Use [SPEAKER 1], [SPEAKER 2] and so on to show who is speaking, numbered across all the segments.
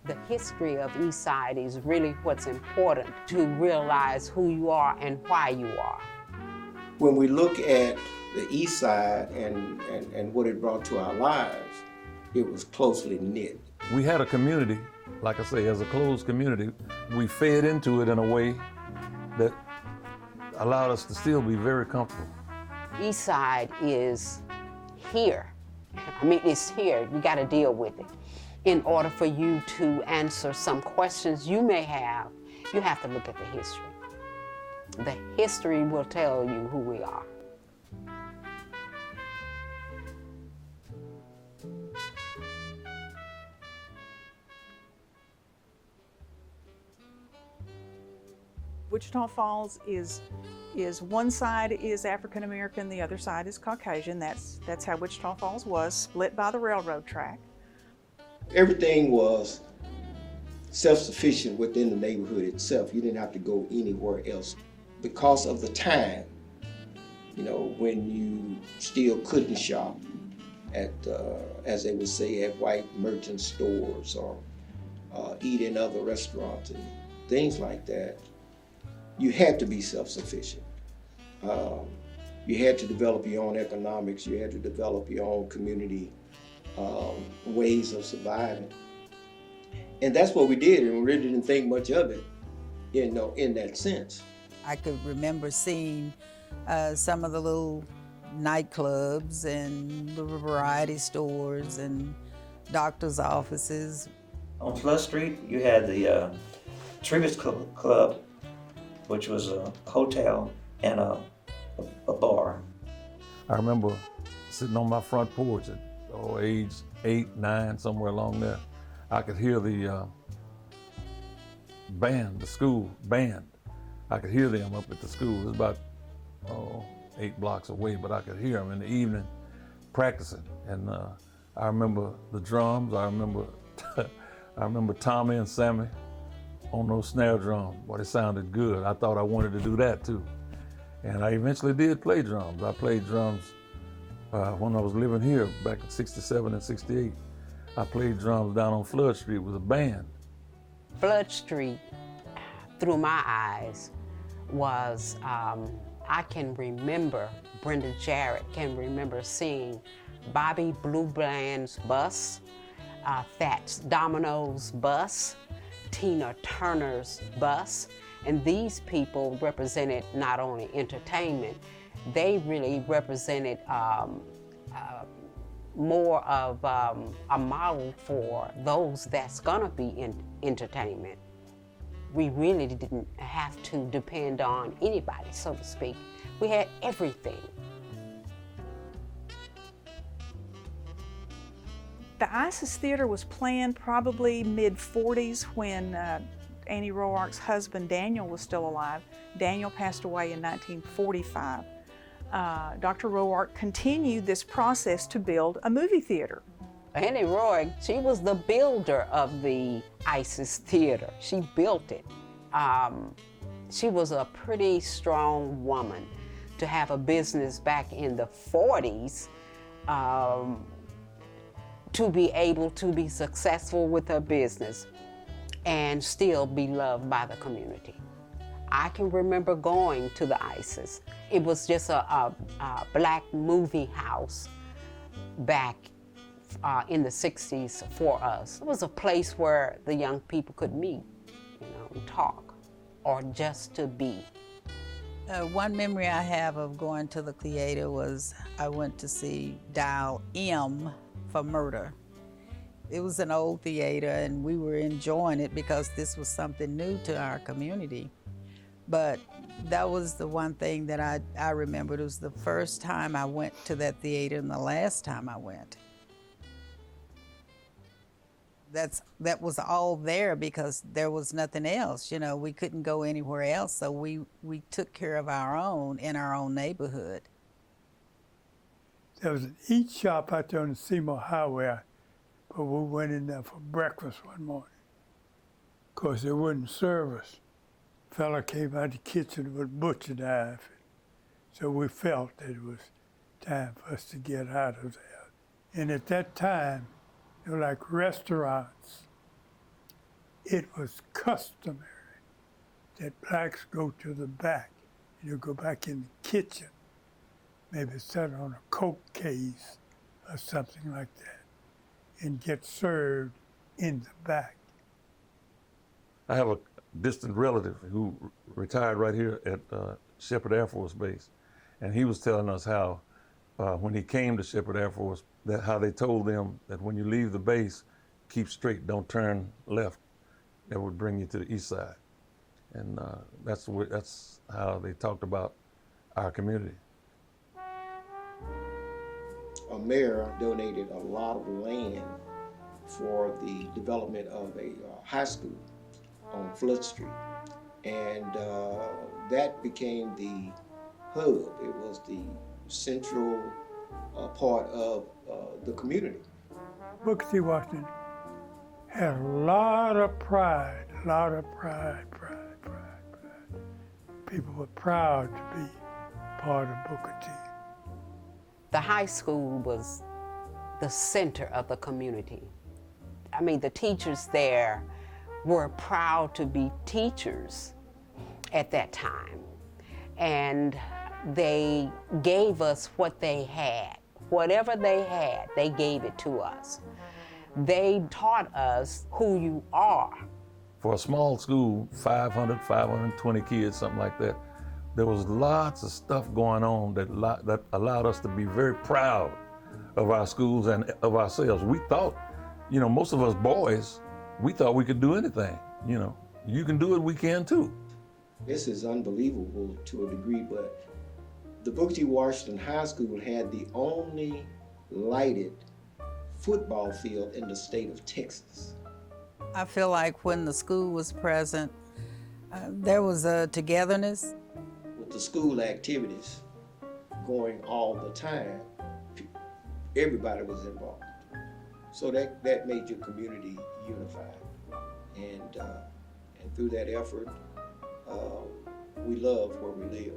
[SPEAKER 1] The history of Eastside is really what's important to realize who you are and why you are.
[SPEAKER 2] When we look at the East Side and what it brought to our lives, it was closely knit.
[SPEAKER 3] We had a community, like I say, as a closed community. We fed into it in a way that allowed us to still be very comfortable.
[SPEAKER 1] Eastside is here. I mean, it's here. You got to deal with it. In order for you to answer some questions you may have, you have to look at the history. The history will tell you who we are.
[SPEAKER 4] Wichita Falls is one side is African American, the other side is Caucasian. That's how Wichita Falls was, split by the railroad track.
[SPEAKER 2] Everything was self-sufficient within the neighborhood itself. You didn't have to go anywhere else. Because of the time, you know, when you still couldn't shop at, as they would say, at white merchant stores or eat in other restaurants and things like that, you had to be self-sufficient. You had to develop your own economics. You had to develop your own community ways of surviving. And that's what we did, and we really didn't think much of it, you know, in that sense.
[SPEAKER 5] I could remember seeing some of the little nightclubs and little variety stores and doctor's offices.
[SPEAKER 6] On Flood Street, you had the Triggers Club, which was a hotel and a bar.
[SPEAKER 3] I remember sitting on my front porch at age 8, 9, somewhere along there. I could hear the band, the school band. I could hear them up at the school. It was about 8 blocks away, but I could hear them in the evening practicing. And I remember the drums. I remember I remember Tommy and Sammy on those snare drums. Boy, they sounded good. I thought I wanted to do that too. And I eventually did play drums. I played drums when I was living here back in '67 and '68. I played drums down on Flood Street with a band.
[SPEAKER 1] Flood Street, through my eyes, was, I can remember, Brenda Jarrett can remember seeing Bobby Blue Bland's bus, Fats Domino's bus, Tina Turner's bus, and these people represented not only entertainment, they really represented more of a model for those that's gonna be in entertainment. We really didn't have to depend on anybody, so to speak. We had everything.
[SPEAKER 4] The Isis Theater was planned probably mid-40s when Annie Roark's husband Daniel was still alive. Daniel passed away in 1945. Dr. Roark continued this process to build a movie theater.
[SPEAKER 1] Annie Roark, she was the builder of the Isis Theater. She built it. She was a pretty strong woman to have a business back in the 40s, to be able to be successful with her business and still be loved by the community. I can remember going to the Isis. It was just a black movie house back in the 60s for us. It was a place where the young people could meet, you know, and talk, or just to be.
[SPEAKER 5] One memory I have of going to the theater was I went to see Dial M for Murder. It was an old theater and we were enjoying it because this was something new to our community. But that was the one thing that I remembered. It was the first time I went to that theater and the last time I went. That was all there because there was nothing else. You know, we couldn't go anywhere else, so we took care of our own in our own neighborhood.
[SPEAKER 7] There was an eat shop out there on the Seymour Highway, but we went in there for breakfast one morning. Of course, they wouldn't serve us. Fella came out of the kitchen with a butcher knife. So we felt that it was time for us to get out of there. And at that time, they were like restaurants it was customary that blacks go to the back. You go back in the kitchen, maybe sit on a Coke case or something like that, and get served in the back.
[SPEAKER 3] I have a distant relative who retired right here at Shepherd Air Force Base, and he was telling us how when he came to Shepherd Air Force, that how they told them that when you leave the base, keep straight, don't turn left. That would bring you to the east side, and that's how they talked about our community.
[SPEAKER 2] A mayor donated a lot of land for the development of a high school on Flood Street, and that became the hub. It was the central part of the community.
[SPEAKER 7] Booker T. Washington had a lot of pride, People were proud to be part of Booker T.
[SPEAKER 1] The high school was the center of the community. I mean, the teachers there were proud to be teachers at that time. And they gave us what they had. Whatever they had, they gave it to us. They taught us who you are.
[SPEAKER 3] For a small school, 500, 520 kids, something like that, there was lots of stuff going on that allowed us to be very proud of our schools and of ourselves. We thought, most of us boys, we thought we could do anything. You can do it, we can too.
[SPEAKER 2] This is unbelievable to a degree, but the Booker T. Washington High School had the only lighted football field in the state of Texas.
[SPEAKER 5] I feel like when the school was present, there was a togetherness.
[SPEAKER 2] With the school activities going all the time, everybody was involved. So that made your community unified. And through that effort, we loved where we lived.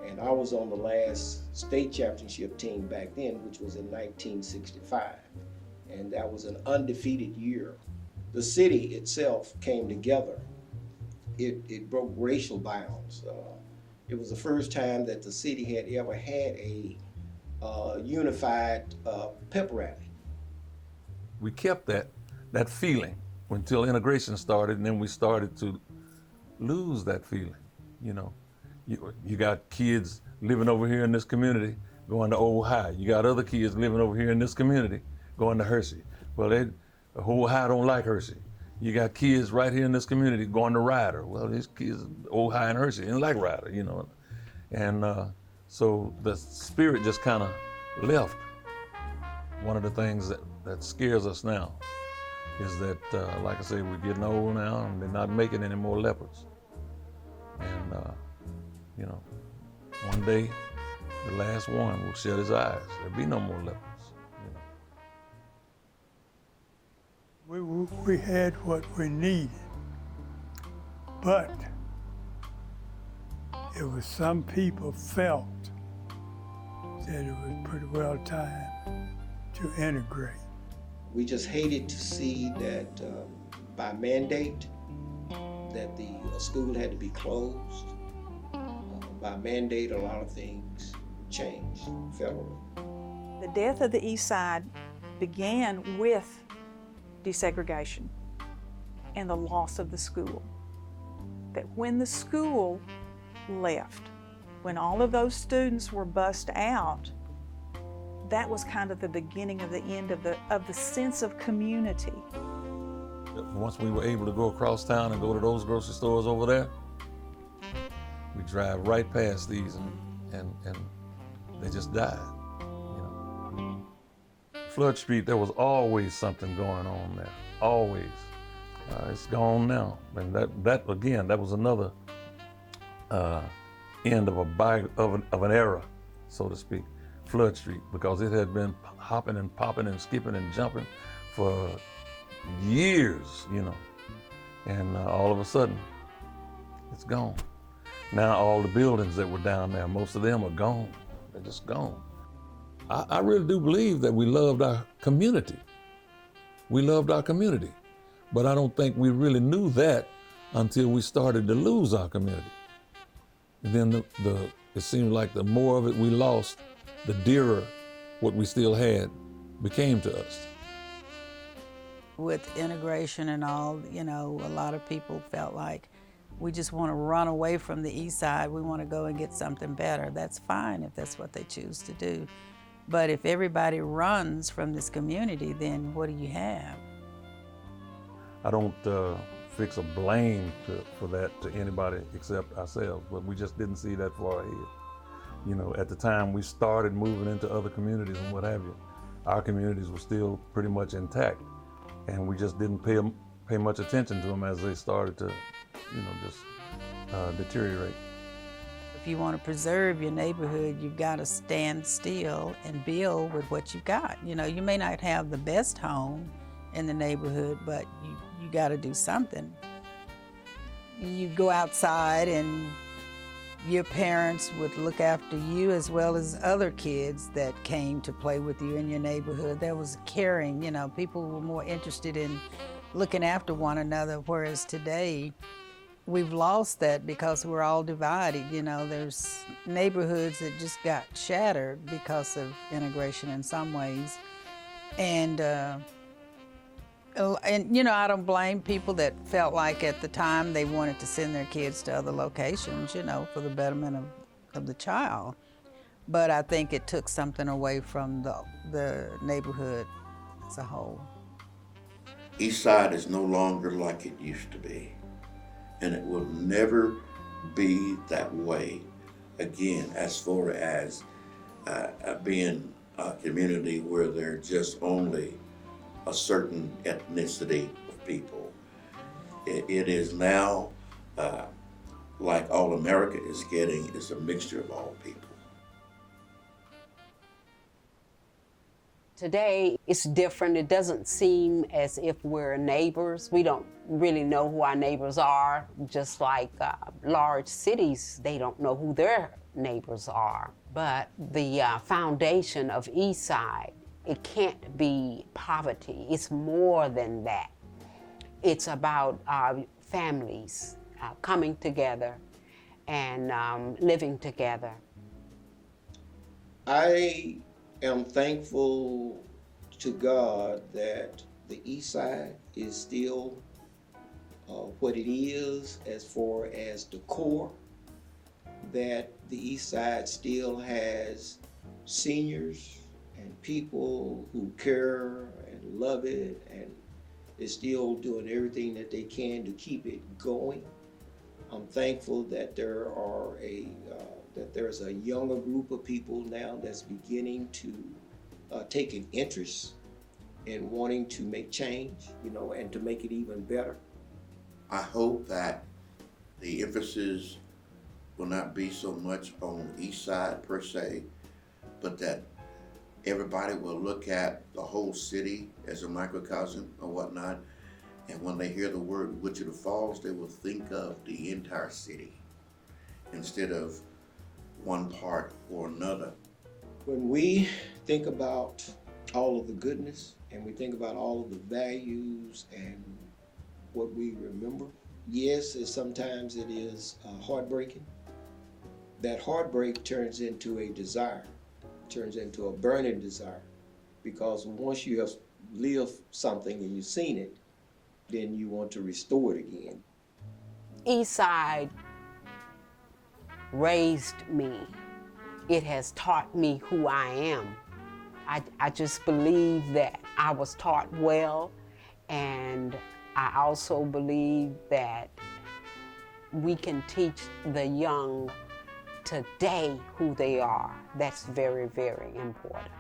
[SPEAKER 2] And I was on the last state championship team back then, which was in 1965. And that was an undefeated year. The city itself came together. It broke racial bounds. It was the first time that the city had ever had a unified pep rally.
[SPEAKER 3] We kept that feeling until integration started, and then we started to lose that feeling. You got kids living over here in this community going to Old High. You got other kids living over here in this community going to Hershey. Well, Old High don't like Hershey. You got kids right here in this community going to Ryder. Well, these kids, Old High and Hershey, didn't like Ryder, And so the spirit just kind of left. One of the things that scares us now is that, like I say, we're getting old now and they're not making any more leopards. And, one day, the last one will shut his eyes. There'll be no more leopards.
[SPEAKER 7] We had what we needed, but it was some people felt that it was pretty well time to integrate.
[SPEAKER 2] We just hated to see that by mandate that the school had to be closed. By mandate, a lot of things changed federally.
[SPEAKER 4] The death of the Eastside began with desegregation and the loss of the school. That when the school left, when all of those students were bussed out, that was kind of the beginning of the end of the sense of community.
[SPEAKER 3] Once we were able to go across town and go to those grocery stores over there, we drive right past these and they just died. Flood Street, there was always something going on there, always. It's gone now, and that again, that was another end of an era, so to speak, Flood Street, because it had been hopping and popping and skipping and jumping for years, and all of a sudden, it's gone. Now all the buildings that were down there, most of them are gone. They're just gone. I really do believe that we loved our community. We loved our community. But I don't think we really knew that until we started to lose our community. And then it seemed like the more of it we lost, the dearer what we still had became to us.
[SPEAKER 5] With integration and all, you know, a lot of people felt like we just want to run away from the East Side. We want to go and get something better. That's fine if that's what they choose to do. But if everybody runs from this community, then what do you have?
[SPEAKER 3] I don't fix a blame for that to anybody except ourselves, but we just didn't see that far ahead. You know, at the time we started moving into other communities and what have you, our communities were still pretty much intact, and we just didn't pay much attention to them as they started to, you know, just deteriorate.
[SPEAKER 5] If you want to preserve your neighborhood, you've got to stand still and build with what you've got. You know, you may not have the best home in the neighborhood, but you got to do something. You go outside and your parents would look after you as well as other kids that came to play with you in your neighborhood. There was caring, you know, people were more interested in looking after one another, whereas today we've lost that because we're all divided. You know, there's neighborhoods that just got shattered because of integration in some ways. And you know, I don't blame people that felt like at the time they wanted to send their kids to other locations, you know, for the betterment of the child. But I think it took something away from the neighborhood as a whole.
[SPEAKER 8] Eastside is no longer like it used to be, and it will never be that way again, as far as being a community where there are just only a certain ethnicity of people. It is now, like all America is getting, is a mixture of all people.
[SPEAKER 1] Today, it's different. It doesn't seem as if we're neighbors. We don't really know who our neighbors are, just like large cities, they don't know who their neighbors are. But the foundation of Eastside, it can't be poverty. It's more than that. It's about families coming together and living together.
[SPEAKER 2] I am thankful to God that the East Side is still what it is as far as the core, that the East Side still has seniors and people who care and love it and is still doing everything that they can to keep it going. I'm thankful that there's a younger group of people now that's beginning to take an interest in wanting to make change, you know, and to make it even better.
[SPEAKER 8] I hope that the emphasis will not be so much on East Side per se, but that everybody will look at the whole city as a microcosm or whatnot, and when they hear the word Wichita Falls, they will think of the entire city instead of one part or another.
[SPEAKER 2] When we think about all of the goodness and we think about all of the values and what we remember, yes, sometimes it is heartbreaking. That heartbreak turns into a desire, turns into a burning desire, because once you have lived something and you've seen it, then you want to restore it again.
[SPEAKER 1] Eastside raised me. It has taught me who I am. I just believe that I was taught well, and I also believe that we can teach the young today who they are. That's very, very important.